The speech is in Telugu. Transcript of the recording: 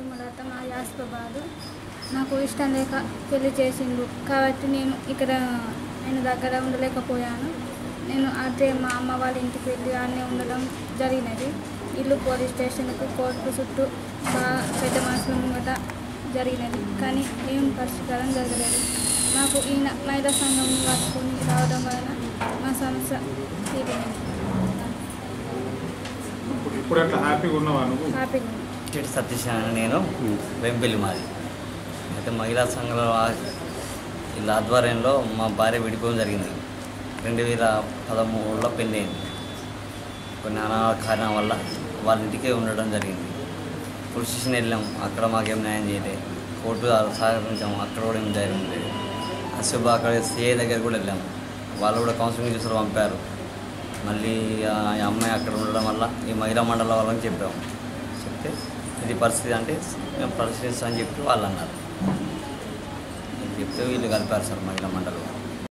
సుమలత మా యాస్బాబాదు. నాకు ఇష్టం లేక పెళ్లి చేసిండు కాబట్టి నేను ఇక్కడ ఆయన దగ్గర ఉండలేకపోయాను. నేను అదే మా అమ్మ వాళ్ళ ఇంటికి వెళ్ళి ఆడనే ఉండడం జరిగినది. ఇల్లు పోలీస్ స్టేషన్కు కోర్టు చుట్టూ బాగా పెద్ద మనుషుల ముంగట జరిగినది, కానీ ఏం పరిష్కారం జరగలేదు. నాకు ఈయన మహిళా సంఘం పట్టుకొని రావడం వలన మా సమస్య తీరింది. హ్యాపీగా సతీష్ అని నేను వెంపల్లి మాది. అయితే మహిళా సంఘంలో వీళ్ళ ఆధ్వర్యంలో మా భార్య విడిపోవడం జరిగింది. 2013లో పెళ్ళి అయింది. కొన్ని అనాథ కారణం వల్ల వాళ్ళ ఇంటికే ఉండడం జరిగింది. పోలీస్ స్టేషన్ వెళ్ళాం, అక్కడ మాకేం న్యాయం చేయలేదు. కోర్టు సహకరించాము, అక్కడ కూడా ఏం జరిగింది. అసలు అక్కడ సిఐ దగ్గర కూడా వెళ్ళాము, వాళ్ళు కూడా కౌన్సిలింగ్ చేసి పంపారు. మళ్ళీ ఆ అమ్మాయి అక్కడ ఉండడం వల్ల ఈ మహిళా మండలం వాళ్ళని చెప్పాము. చెప్తే ఇది పరిస్థితి అంటే మేము పరిశీలిస్తామని చెప్పి వాళ్ళు అన్నారు. చెప్తే వీళ్ళు కలిపారు సార్ మహిళా మండలం.